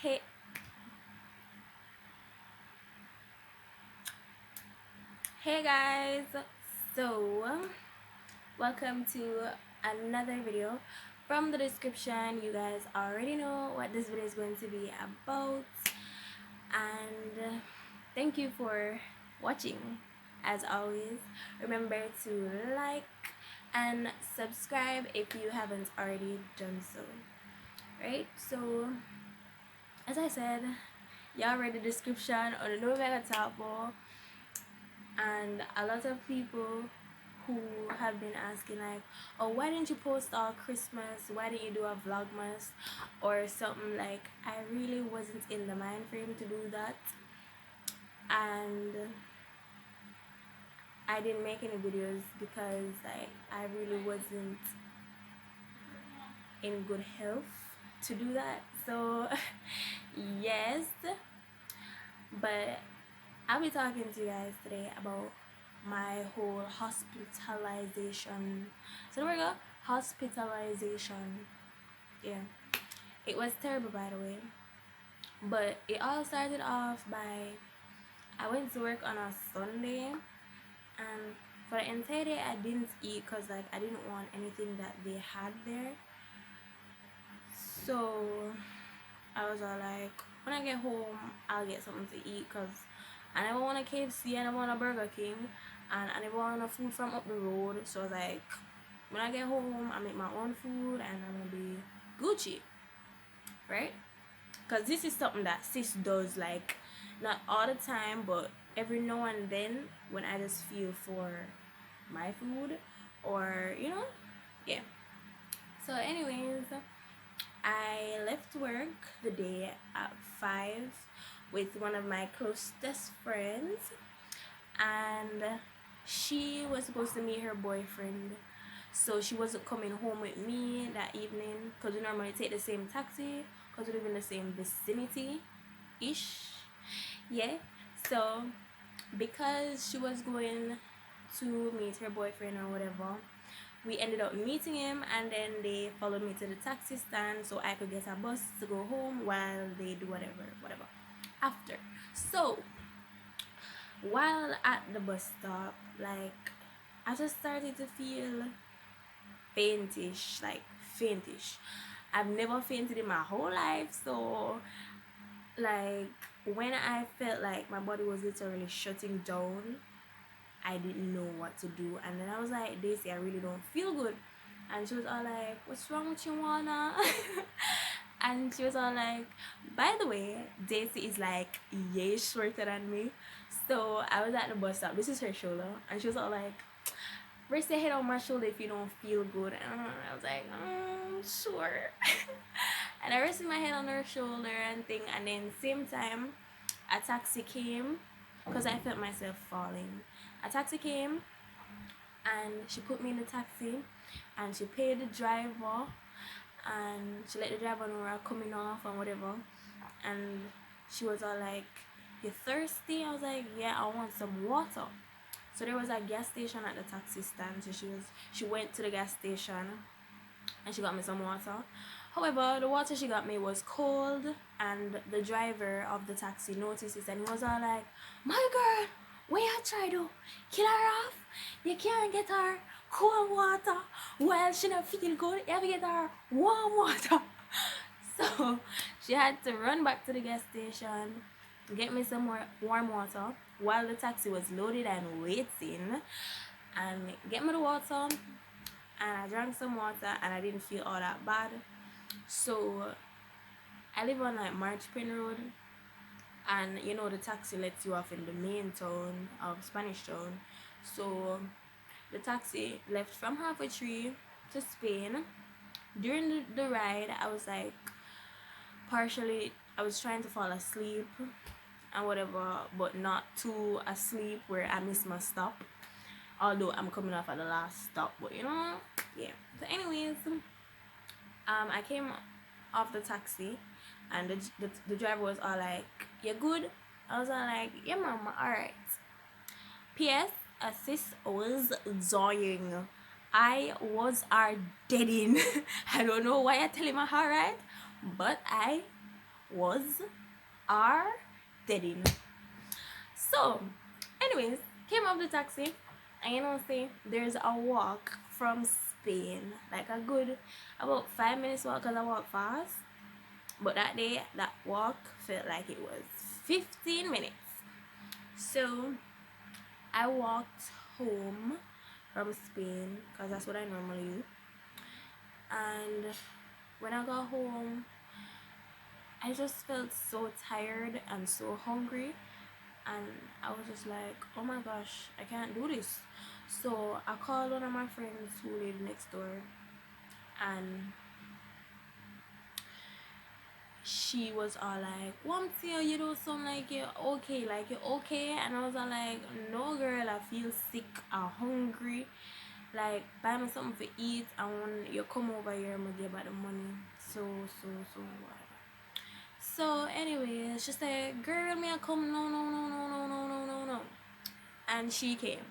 Hey, hey guys. So, welcome to another video. From the description, you guys already know what this video is going to be about. And thank you for watching. As always, remember to like and subscribe if you haven't already done so. Right? So, as I said, y'all read the description or the new mega top ball. And a lot of people who have been asking like, oh, why didn't you post all Christmas, why didn't you do a vlogmas or something, like I really wasn't in the mind frame to do that, and I didn't make any videos because I really wasn't in good health to do that. So yes, but I'll be talking to you guys today about my whole hospitalization. So there we go. Hospitalization. Yeah. It was terrible, by the way. But it all started off by I went to work on a Sunday, and for the entire day I didn't eat because like I didn't want anything that they had there. So I was all like, when I get home I'll get something to eat because I never want a KFC, I never want a Burger King, and I never want a food from up the road. So I was like, when I get home I make my own food and I'm gonna be Gucci, right? Because this is something that sis does, like not all the time but every now and then when I just feel for my food, or yeah. So anyways, I left work the day at 5 with one of my closest friends, and she was supposed to meet her boyfriend, so she wasn't coming home with me that evening because we normally take the same taxi because we live in the same vicinity ish. Yeah, so because she was going to meet her boyfriend or whatever, we ended up meeting him, and then they followed me to the taxi stand so I could get a bus to go home while they do whatever after. So while at the bus stop, like I just started to feel faintish, like faintish. I've never fainted in my whole life, so like when I felt like my body was literally shutting down, I didn't know what to do. And then I was like, Daisy, I really don't feel good. And she was all like, what's wrong with you, Wana? And she was all like, by the way, Daisy is like yay shorter than me. So I was at the bus stop, this is her shoulder, and she was all like, rest your head on my shoulder if you don't feel good. And I was like, sure. And I rested my head on her shoulder and thing, and then same time a taxi came because I felt myself falling. A taxi came and she put me in the taxi and she paid the driver and she let the driver know we're coming off and whatever, and she was all like, you thirsty? I was like, yeah, I want some water. So there was a gas station at the taxi stand, so she went to the gas station and she got me some water. However, the water she got me was cold, and the driver of the taxi noticed this and he was all like, my girl, what you try to kill her off? You can't get her cold water while she not feel good. You have to get her warm water. So she had to run back to the gas station, get me some more warm water while the taxi was loaded and waiting, and get me the water. And I drank some water and I didn't feel all that bad. So I live on like March Pen Road, and the taxi lets you off in the main town of Spanish Town. So the taxi left from Halfway Tree to Spain. During the ride I was like, partially I was trying to fall asleep and whatever, but not too asleep where I missed my stop, although I'm coming off at the last stop. But yeah. So anyways, I came off the taxi and the driver was all like, you good? I was all like, yeah mama, alright. P.S. Sis was dying. I was deading. I don't know why I tell him alright, but I was our deading. So, anyways, came up the taxi, and you know, say there's a walk from Spain, like a good about 5 minutes walk, cause I walk fast. But that day, that walk felt like it was 15 minutes. So I walked home from Spain, cause that's what I normally do. And when I got home, I just felt so tired and so hungry, and I was just like, oh my gosh, I can't do this. So I called one of my friends who live next door, and she was all like, Wamsia, you don't sound like you're okay, like you're okay. And I was all like, no girl, I feel sick, I'm hungry, like buy me something to eat, and when you come over here, I'm gonna give back the money. So whatever. So anyway, she said, girl, me I come, no. And she came.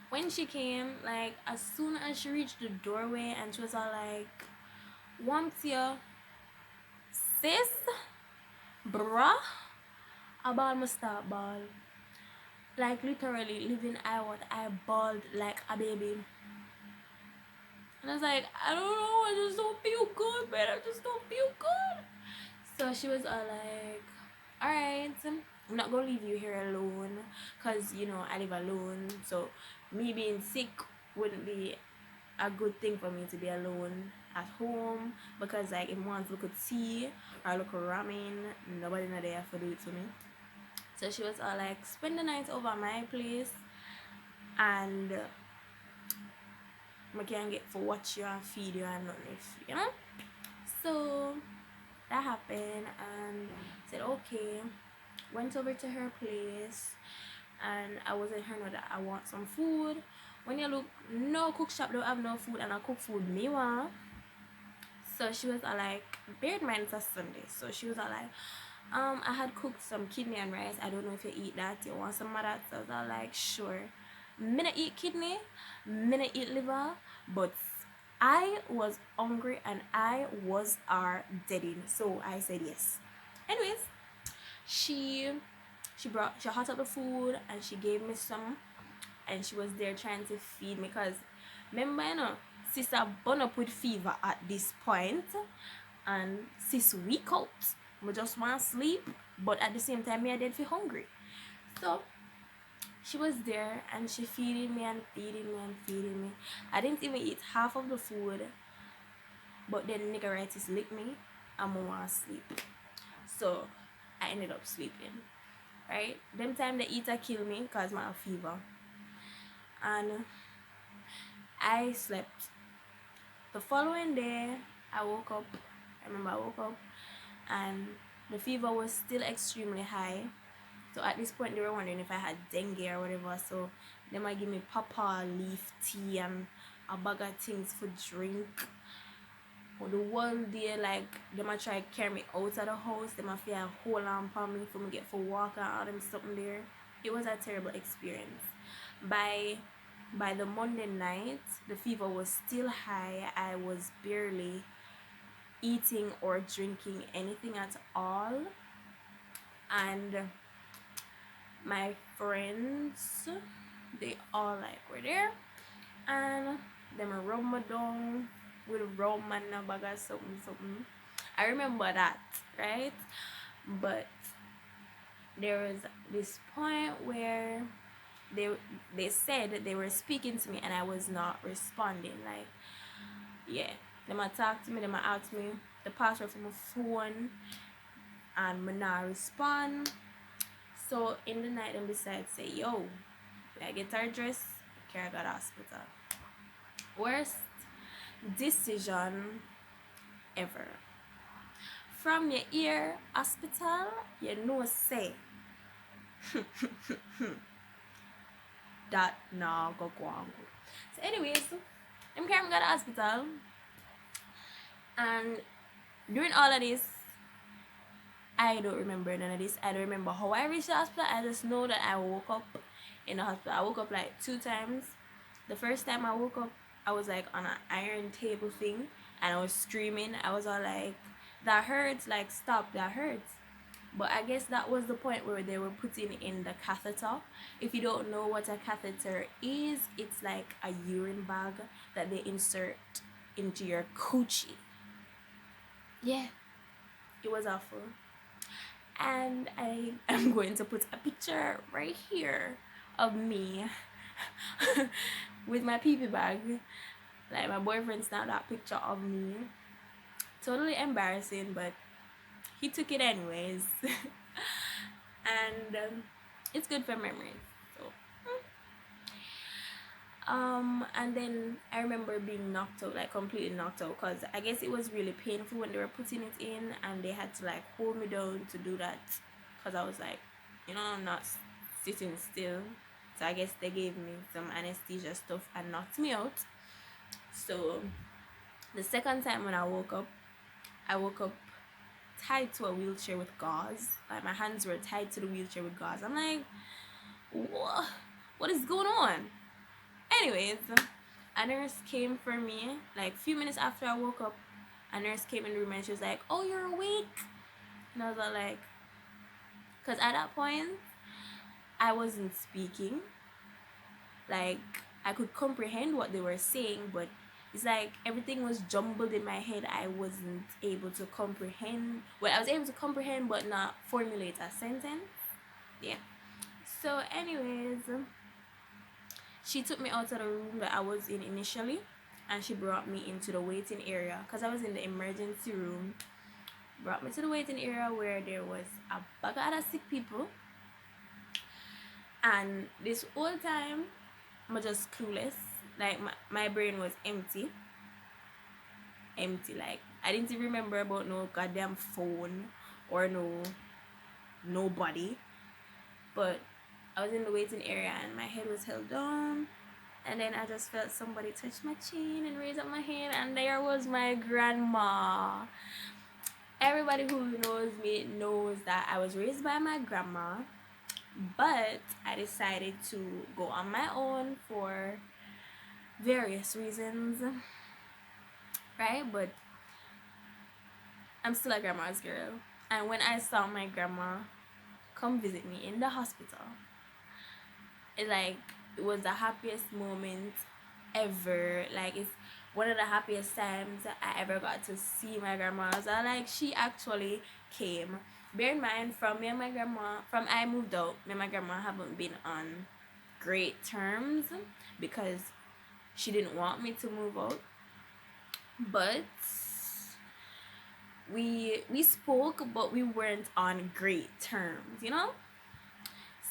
When she came, like as soon as she reached the doorway, and she was all like, Wamsia, sis, bruh, a ball must start ball. Like literally living I what I bawled like a baby. And I was like, I don't know, I just don't feel good, man. I just don't feel good. So she was all like, alright, I'm not gonna leave you here alone, because you know I live alone, so me being sick wouldn't be a good thing for me to be alone at home, because like if once look at tea or look at ramen, nobody not there for do it to me. So she was all like, spend the night over my place, and I can get for watch you and feed you and nothing, you know. So that happened, and said okay, went over to her place, and I was in her know that I want some food. When you look, no cook shop don't have no food, and I cook food me want. So she was like, bear in mind it's a Sunday, so she was like, I had cooked some kidney and rice, I don't know if you eat that, you want some of that? So I was like, sure. Me not eat kidney, me not eat liver, but I was hungry and I was deading, so I said yes. Anyways, she she hot up the food, and she gave me some, and she was there trying to feed me, because remember, you know, sister burn up with fever at this point, and sis weak out. I just want to sleep, but at the same time me I did feel hungry. So she was there, and she feeding me and feeding me and feeding me. I didn't even eat half of the food, but then niggeritis licked me, and I want to sleep. So I ended up sleeping. Right? Them time the eater kill me because my fever. And I slept. The following day, I woke up. I remember I woke up, and the fever was still extremely high. So at this point, they were wondering if I had dengue or whatever. So they might give me papa leaf tea and a bag of things for drink. For the whole day, like they might try to carry me out of the house. They might feel a hold on for me for me get for walk and all them something there. It was a terrible experience. By the Monday night, the fever was still high. I was barely eating or drinking anything at all, and my friends, they all like were there, and them rub me down with rum and a bag of something. I remember that, right? But there was this point where they said that they were speaking to me, and I was not responding. Like, yeah, they might talk to me, they might ask me the password for my phone, and me not respond. So in the night, them decide say, yo, I get our dress, carry her to the hospital. Worst decision ever. From your ear hospital, you know say that now go on. So anyways, I'm carrying me to the hospital, and during all of this, I don't remember none of this. I don't remember how I reached the hospital. I just know that I woke up in the hospital. I woke up like 2 times. The first time I woke up, I was like on an iron table thing, and I was screaming. I was all like, that hurts, like stop, that hurts. But I guess that was the point where they were putting in the catheter. If you don't know what a catheter is, it's like a urine bag that they insert into your coochie. Yeah, it was awful. And I am going to put a picture right here of me with my pee bag. Like my boyfriend snapped that picture of me. Totally embarrassing, but he took it anyways. And it's good for memories. So and then I remember being knocked out, like completely knocked out, because I guess it was really painful when they were putting it in, and they had to like hold me down to do that, because I was like, I'm not sitting still. So I guess they gave me some anesthesia stuff and knocked me out. So the second time when I woke up tied to a wheelchair with gauze. Like my hands were tied to the wheelchair with gauze. I'm like, what is going on? Anyways, a nurse came for me like a few minutes after I woke up. A nurse came in the room and she was like, "Oh, you're awake?" And I was like, because at that point I wasn't speaking. Like I could comprehend what they were saying, but it's like everything was jumbled in my head. I wasn't able to comprehend. Well, I was able to comprehend but not formulate a sentence. Yeah. So anyways, she took me out of the room that I was in initially, and she brought me into the waiting area, because I was in the emergency room. Brought me to the waiting area where there was a bag of other sick people, and this whole time I'm just clueless. Like my brain was empty. Like I didn't even remember about no goddamn phone or nobody. But I was in the waiting area and my head was held down, and then I just felt somebody touch my chin and raise up my hand, and there was my grandma. Everybody who knows me knows that I was raised by my grandma, but I decided to go on my own for various reasons, right? But I'm still a grandma's girl. And when I saw my grandma come visit me in the hospital, it was the happiest moment ever. Like it's one of the happiest times I ever got to see my grandma. So like she actually came. Bear in mind, from I moved out, me and my grandma haven't been on great terms because she didn't want me to move out. But we spoke, but we weren't on great terms,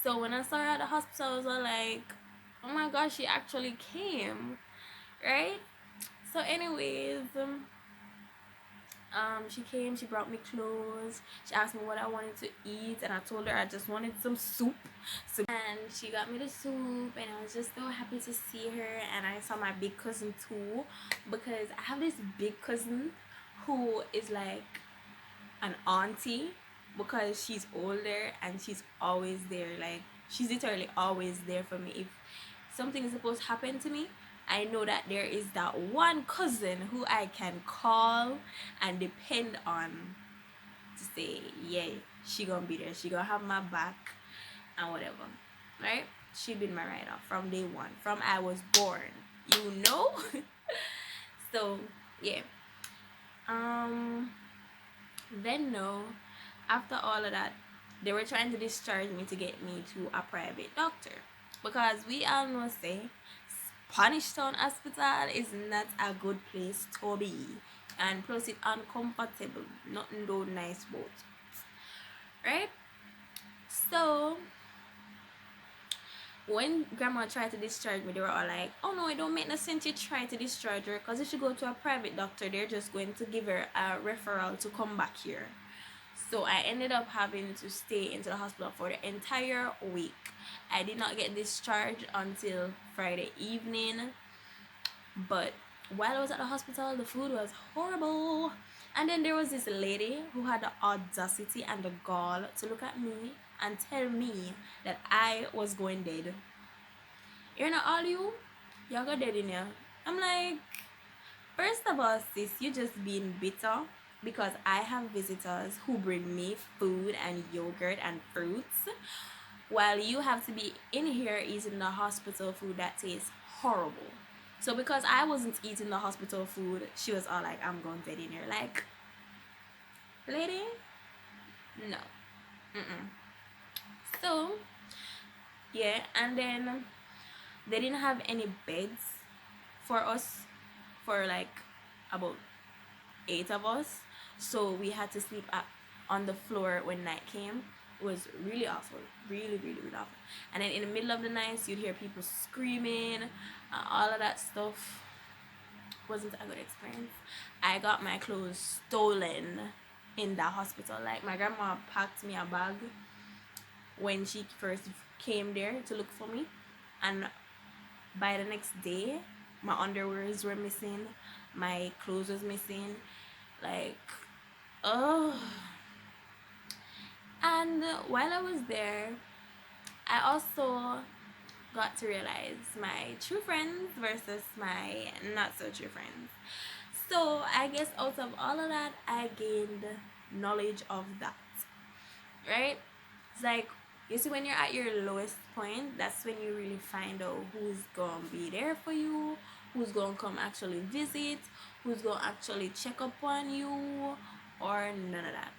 So when I saw her at the hospital, I was all like, oh my gosh, she actually came, right? So anyways, she came, she brought me clothes, she asked me what I wanted to eat, and I told her I just wanted some soup. And she got me the soup, and I was just so happy to see her. And I saw my big cousin too, because I have this big cousin who is like an auntie, because she's older and she's always there. Like she's literally always there for me. If something is supposed to happen to me, I know that there is that one cousin who I can call and depend on to say, yeah, she gonna be there, she gonna have my back and whatever, right? She been my rider from day one, from I was born, So yeah. Then no, after all of that, they were trying to discharge me to get me to a private doctor, because we all know say Spanish Town Hospital is not a good place to be, and plus it's uncomfortable, nothing do nice about it, right? So when grandma tried to discharge me, they were all like, oh no, it don't make no sense you try to discharge her, because if she go to a private doctor, they're just going to give her a referral to come back here. So I ended up having to stay into the hospital for the entire week. I did not get discharged until Friday evening. But while I was at the hospital, the food was horrible. And then there was this lady who had the audacity and the gall to look at me and tell me that I was going dead. You're not all you're going dead in here. I'm like, first of all, sis, you just being bitter. because I have visitors who bring me food and yogurt and fruits, while you have to be in here eating the hospital food that tastes horrible. So because I wasn't eating the hospital food, she was all like, I'm going to get in here. Like, lady, no. Mm-mm. So, yeah, and then they didn't have any beds for us, for like about 8 of us. So we had to sleep on the floor when night came. It was really awful, really, really, really awful. And then in the middle of the night, you'd hear people screaming, all of that stuff. Wasn't a good experience. I got my clothes stolen in that hospital. Like, my grandma packed me a bag when she first came there to look for me, and by the next day my underwears were missing, my clothes was missing, like, oh. And while I was there, I also got to realize my true friends versus my not so true friends. So I guess out of all of that, I gained knowledge of that, right? It's like, you see, when you're at your lowest point, that's when you really find out who's gonna be there for you, who's gonna come actually visit, who's gonna actually check up on you, or none of that,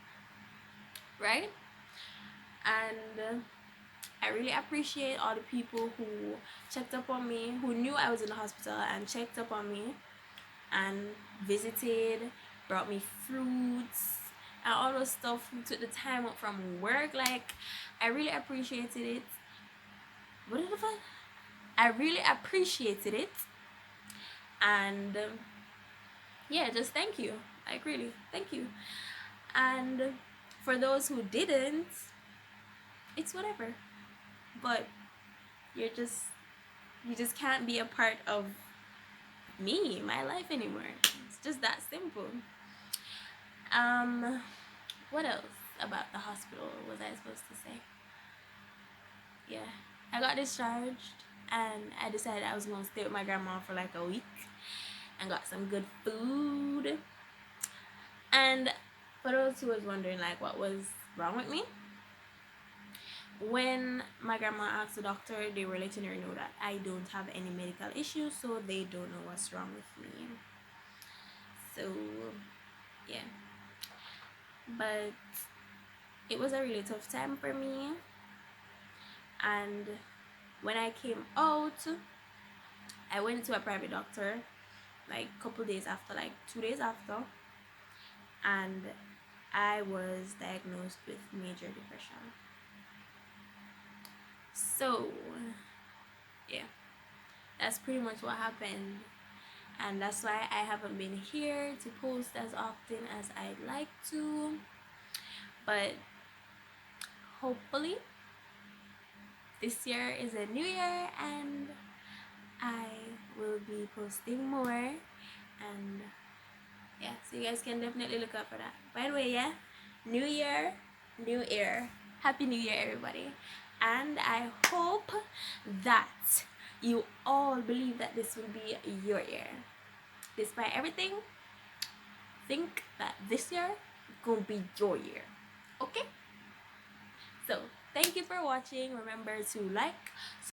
right? And I really appreciate all the people who checked up on me, who knew I was in the hospital and checked up on me and visited, brought me fruits and all those stuff, who took the time up from work. Like, I really appreciated it. What did I really appreciated it. And yeah, just thank you. Like, really, thank you. And for those who didn't, it's whatever. But you just can't be a part of me, my life anymore. It's just that simple. What else about the hospital was I supposed to say? Yeah, I got discharged and I decided I was gonna stay with my grandma for like a week and got some good food. And for those who was wondering like what was wrong with me, when my grandma asked the doctor, they were letting her know that I don't have any medical issues, so they don't know what's wrong with me. So yeah, but it was a really tough time for me. And when I came out, I went to a private doctor like a couple days after, like 2 days after, and I was diagnosed with major depression. So yeah, that's pretty much what happened, and that's why I haven't been here to post as often as I'd like to. But hopefully this year is a new year and I will be posting more. And yeah, so you guys can definitely look out for that. By the way, yeah, new year, new year. Happy New Year, everybody. And I hope that you all believe that this will be your year. Despite everything, think that this year gonna be your year. Okay? So thank you for watching. Remember to like,